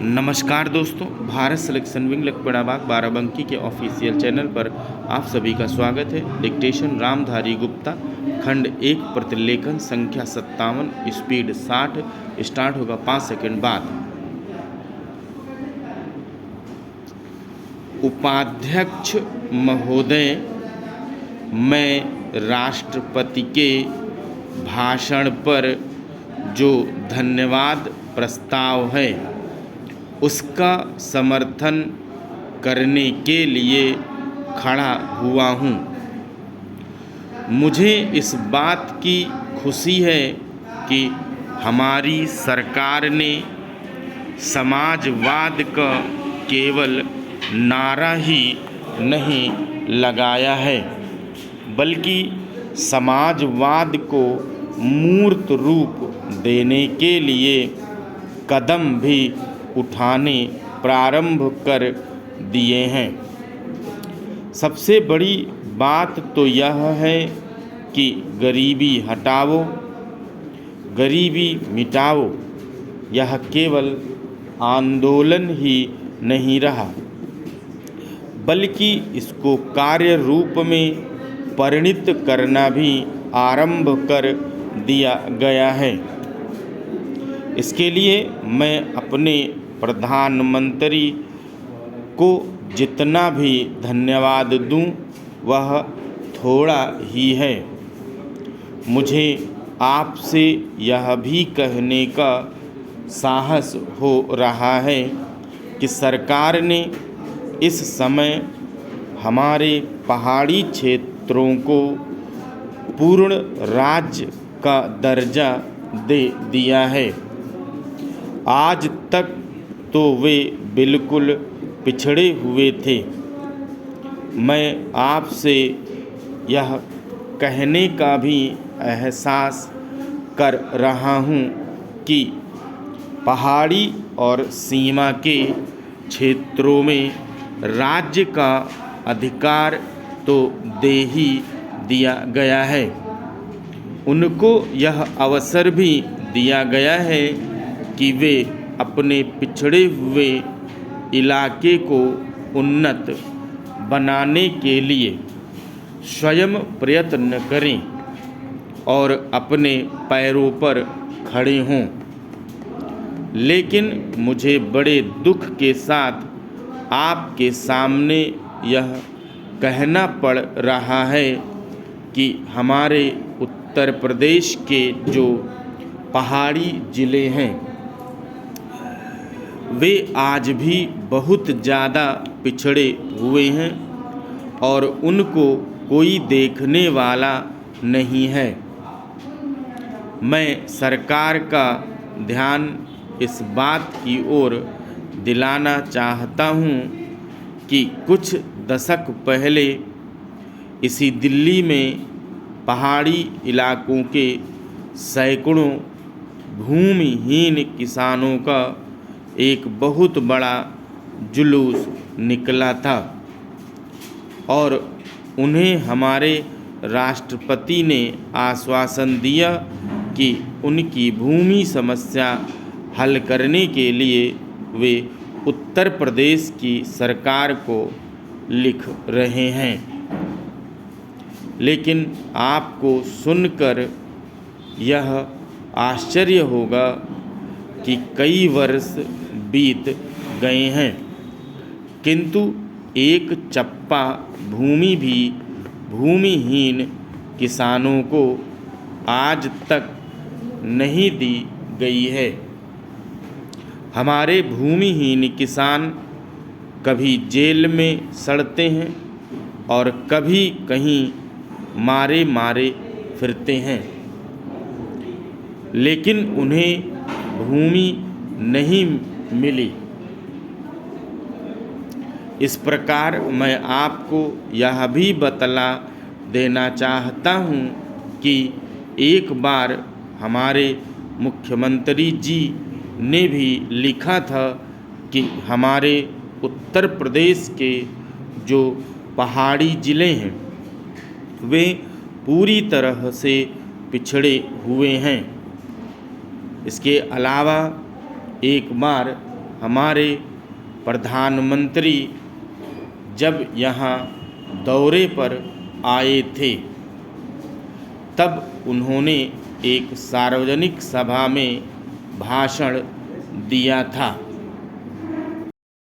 नमस्कार दोस्तों, Bharat selection wing लखपड़ाबाग Barabanki के ऑफिशियल चैनल पर आप सभी का स्वागत है। डिक्टेशन रामधारी गुप्ता, खंड 1, प्रतिलेखन संख्या 57, स्पीड 60। स्टार्ट होगा 5 सेकंड बाद। उपाध्यक्ष महोदय, मैं राष्ट्रपति के भाषण पर जो धन्यवाद प्रस्ताव है उसका समर्थन करने के लिए खड़ा हुआ हूँ। मुझे इस बात की खुशी है कि हमारी सरकार ने समाजवाद का केवल नारा ही नहीं लगाया है, बल्कि समाजवाद को मूर्त रूप देने के लिए कदम भी उठाने प्रारंभ कर दिए हैं। सबसे बड़ी बात तो यह है कि गरीबी हटाओ, गरीबी मिटाओ यह केवल आंदोलन ही नहीं रहा, बल्कि इसको कार्य रूप में परिणित करना भी आरंभ कर दिया गया है। इसके लिए मैं अपने प्रधानमंत्री को जितना भी धन्यवाद दूं वह थोड़ा ही है। मुझे आपसे यह भी कहने का साहस हो रहा है कि सरकार ने इस समय हमारे पहाड़ी क्षेत्रों को पूर्ण राज्य का दर्जा दे दिया है। आज तक तो वे बिल्कुल पिछड़े हुए थे। मैं आपसे यह कहने का भी एहसास कर रहा हूँ कि पहाड़ी और सीमा के क्षेत्रों में राज्य का अधिकार तो दे ही दिया गया है, उनको यह अवसर भी दिया गया है कि वे अपने पिछड़े हुए इलाके को उन्नत बनाने के लिए स्वयं प्रयत्न करें और अपने पैरों पर खड़े हों। लेकिन मुझे बड़े दुख के साथ आपके सामने यह कहना पड़ रहा है कि हमारे उत्तर प्रदेश के जो पहाड़ी ज़िले हैं वे आज भी बहुत ज़्यादा पिछड़े हुए हैं और उनको कोई देखने वाला नहीं है। मैं सरकार का ध्यान इस बात की ओर दिलाना चाहता हूँ कि कुछ दशक पहले इसी दिल्ली में पहाड़ी इलाकों के सैकड़ों भूमिहीन किसानों का एक बहुत बड़ा जुलूस निकला था और उन्हें हमारे राष्ट्रपति ने आश्वासन दिया कि उनकी भूमि समस्या हल करने के लिए वे उत्तर प्रदेश की सरकार को लिख रहे हैं। लेकिन आपको सुनकर यह आश्चर्य होगा कि कई वर्ष बीत गए हैं, किंतु एक चप्पा भूमि भी भूमिहीन किसानों को आज तक नहीं दी गई है। हमारे भूमिहीन किसान कभी जेल में सड़ते हैं और कभी कहीं मारे मारे फिरते हैं, लेकिन उन्हें भूमि नहीं मिली। इस प्रकार मैं आपको यह भी बतला देना चाहता हूँ कि एक बार हमारे मुख्यमंत्री जी ने भी लिखा था कि हमारे उत्तर प्रदेश के जो पहाड़ी ज़िले हैं वे पूरी तरह से पिछड़े हुए हैं। इसके अलावा एक बार हमारे प्रधानमंत्री जब यहाँ दौरे पर आए थे तब उन्होंने एक सार्वजनिक सभा में भाषण दिया था।